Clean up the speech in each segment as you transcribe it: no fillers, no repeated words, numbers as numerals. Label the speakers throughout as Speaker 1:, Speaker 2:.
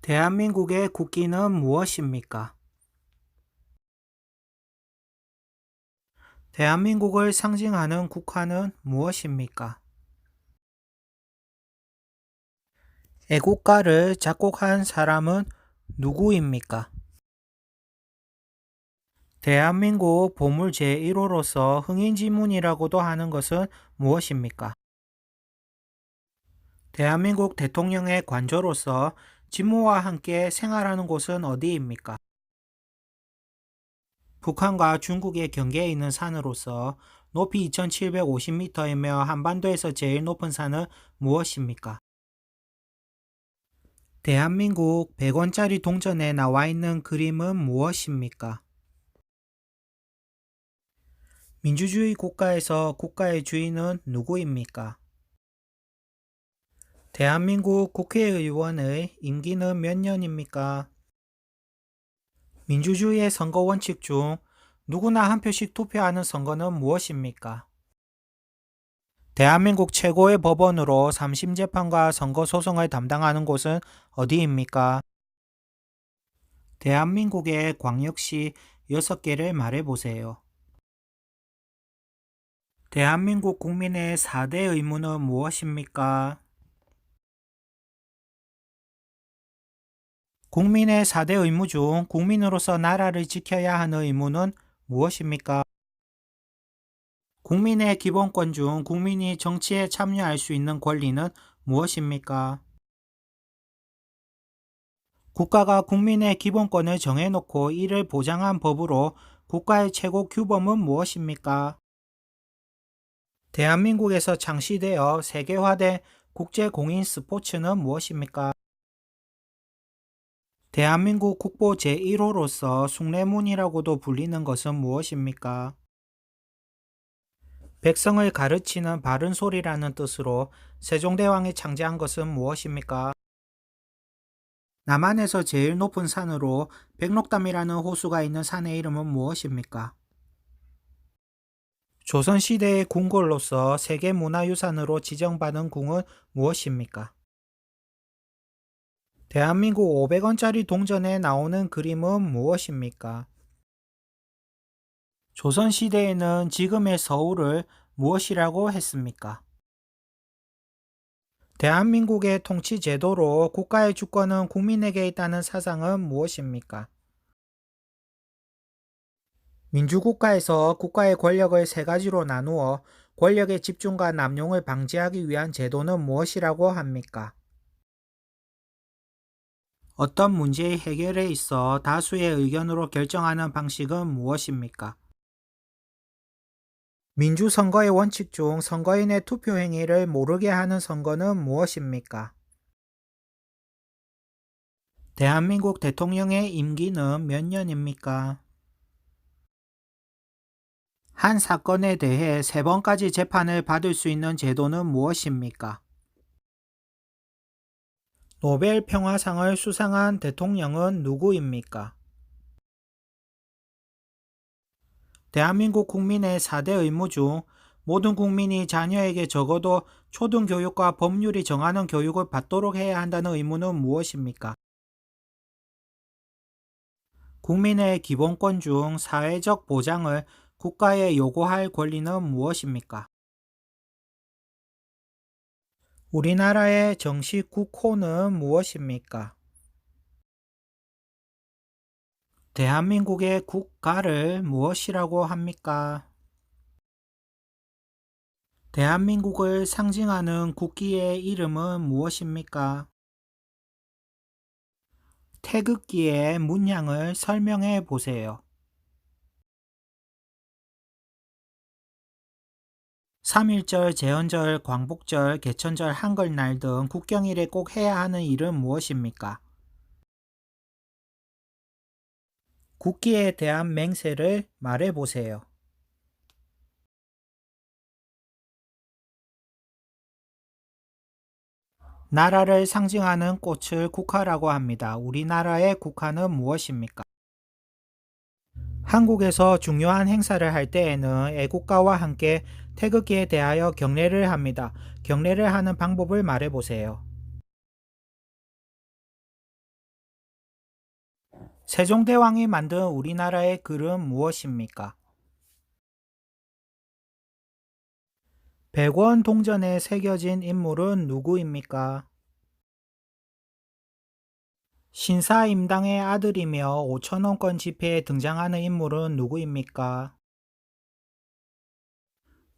Speaker 1: 대한민국의 국기는 무엇입니까? 대한민국을 상징하는 국화는 무엇입니까? 애국가를 작곡한 사람은 누구입니까? 대한민국 보물 제1호로서 흥인지문이라고도 하는 것은 무엇입니까? 대한민국 대통령의 관저로서 직무와 함께 생활하는 곳은 어디입니까? 북한과 중국의 경계에 있는 산으로서 높이 2750m이며 한반도에서 제일 높은 산은 무엇입니까? 대한민국 100원짜리 동전에 나와 있는 그림은 무엇입니까? 민주주의 국가에서 국가의 주인은 누구입니까? 대한민국 국회의원의 임기는 몇 년입니까? 민주주의의 선거 원칙 중 누구나 한 표씩 투표하는 선거는 무엇입니까? 대한민국 최고의 법원으로 3심 재판과 선거 소송을 담당하는 곳은 어디입니까? 대한민국의 광역시 6개를 말해보세요. 대한민국 국민의 4대 의무는 무엇입니까? 국민의 4대 의무 중 국민으로서 나라를 지켜야 하는 의무는 무엇입니까? 국민의 기본권 중 국민이 정치에 참여할 수 있는 권리는 무엇입니까? 국가가 국민의 기본권을 정해놓고 이를 보장한 법으로 국가의 최고 규범은 무엇입니까? 대한민국에서 창시되어 세계화된 국제공인 스포츠는 무엇입니까? 대한민국 국보 제1호로서 숭례문이라고도 불리는 것은 무엇입니까? 백성을 가르치는 바른 소리라는 뜻으로 세종대왕이 창제한 것은 무엇입니까? 남한에서 제일 높은 산으로 백록담이라는 호수가 있는 산의 이름은 무엇입니까? 조선시대의 궁궐로서 세계문화유산으로 지정받은 궁은 무엇입니까? 대한민국 500원짜리 동전에 나오는 그림은 무엇입니까? 조선시대에는 지금의 서울을 무엇이라고 했습니까? 대한민국의 통치 제도로 국가의 주권은 국민에게 있다는 사상은 무엇입니까? 민주국가에서 국가의 권력을 세 가지로 나누어 권력의 집중과 남용을 방지하기 위한 제도는 무엇이라고 합니까? 어떤 문제의 해결에 있어 다수의 의견으로 결정하는 방식은 무엇입니까? 민주선거의 원칙 중 선거인의 투표 행위를 모르게 하는 선거는 무엇입니까? 대한민국 대통령의 임기는 몇 년입니까? 한 사건에 대해 3번까지 재판을 받을 수 있는 제도는 무엇입니까? 노벨 평화상을 수상한 대통령은 누구입니까? 대한민국 국민의 4대 의무 중 모든 국민이 자녀에게 적어도 초등교육과 법률이 정하는 교육을 받도록 해야 한다는 의무는 무엇입니까? 국민의 기본권 중 사회적 보장을 국가에 요구할 권리는 무엇입니까? 우리나라의 정식 국호는 무엇입니까? 대한민국의 국가를 무엇이라고 합니까? 대한민국을 상징하는 국기의 이름은 무엇입니까? 태극기의 문양을 설명해 보세요. 3.1절, 제헌절, 광복절, 개천절, 한글날 등 국경일에 꼭 해야 하는 일은 무엇입니까? 국기에 대한 맹세를 말해 보세요. 나라를 상징하는 꽃을 국화라고 합니다. 우리나라의 국화는 무엇입니까? 한국에서 중요한 행사를 할 때에는 애국가와 함께 태극기에 대하여 경례를 합니다. 경례를 하는 방법을 말해 보세요. 세종대왕이 만든 우리나라의 글은 무엇입니까? 백원 동전에 새겨진 인물은 누구입니까? 신사임당의 아들이며 5천원권 지폐에 등장하는 인물은 누구입니까?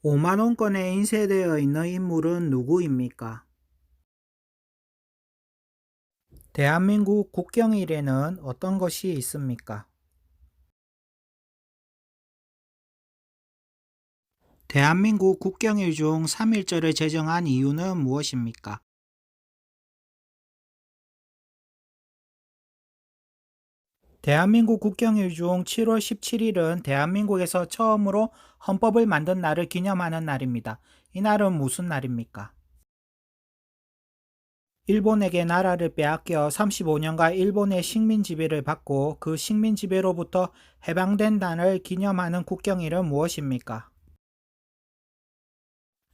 Speaker 1: 5만원권에 인쇄되어 있는 인물은 누구입니까? 대한민국 국경일에는 어떤 것이 있습니까? 대한민국 국경일 중 3.1절을 제정한 이유는 무엇입니까? 대한민국 국경일 중 7월 17일은 대한민국에서 처음으로 헌법을 만든 날을 기념하는 날입니다. 이 날은 무슨 날입니까? 일본에게 나라를 빼앗겨 35년간 일본의 식민 지배를 받고 그 식민 지배로부터 해방된 날을 기념하는 국경일은 무엇입니까?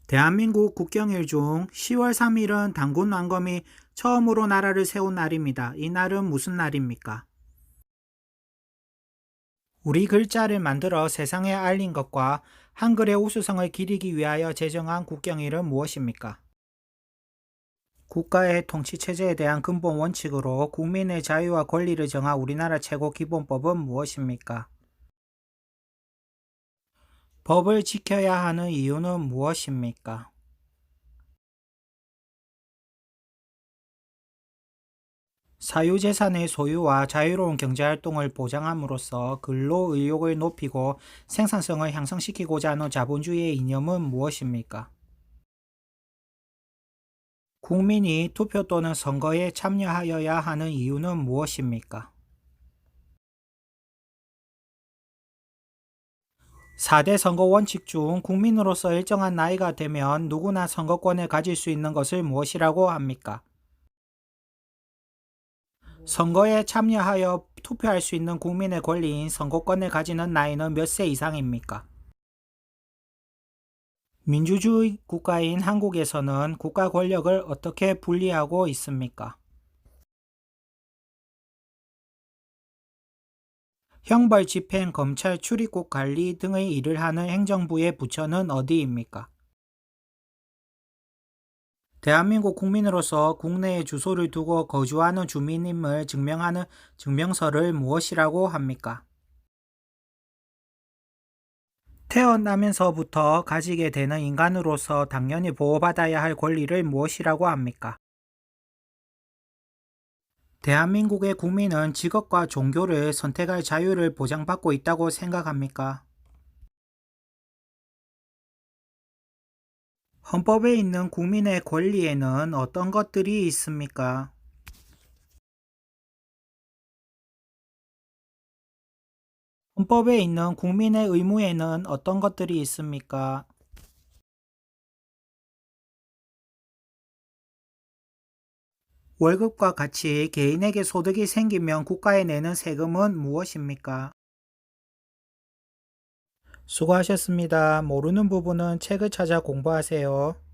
Speaker 1: 대한민국 국경일 중 10월 3일은 단군 왕검이 처음으로 나라를 세운 날입니다. 이 날은 무슨 날입니까? 우리 글자를 만들어 세상에 알린 것과 한글의 우수성을 기리기 위하여 제정한 국경일은 무엇입니까? 국가의 통치체제에 대한 근본 원칙으로 국민의 자유와 권리를 정한 우리나라 최고 기본법은 무엇입니까? 법을 지켜야 하는 이유는 무엇입니까? 사유재산의 소유와 자유로운 경제활동을 보장함으로써 근로의욕을 높이고 생산성을 향상시키고자 하는 자본주의의 이념은 무엇입니까? 국민이 투표 또는 선거에 참여하여야 하는 이유는 무엇입니까? 4대 선거 원칙 중 국민으로서 일정한 나이가 되면 누구나 선거권을 가질 수 있는 것을 무엇이라고 합니까? 선거에 참여하여 투표할 수 있는 국민의 권리인 선거권을 가지는 나이는 몇 세 이상입니까? 민주주의 국가인 한국에서는 국가 권력을 어떻게 분리하고 있습니까? 형벌 집행, 검찰, 출입국 관리 등의 일을 하는 행정부의 부처는 어디입니까? 대한민국 국민으로서 국내에 주소를 두고 거주하는 주민임을 증명하는 증명서를 무엇이라고 합니까? 태어나면서부터 가지게 되는 인간으로서 당연히 보호받아야 할 권리를 무엇이라고 합니까? 대한민국의 국민은 직업과 종교를 선택할 자유를 보장받고 있다고 생각합니까? 헌법에 있는 국민의 권리에는 어떤 것들이 있습니까? 헌법에 있는 국민의 의무에는 어떤 것들이 있습니까? 월급과 같이 개인에게 소득이 생기면 국가에 내는 세금은 무엇입니까? 수고하셨습니다. 모르는 부분은 책을 찾아 공부하세요.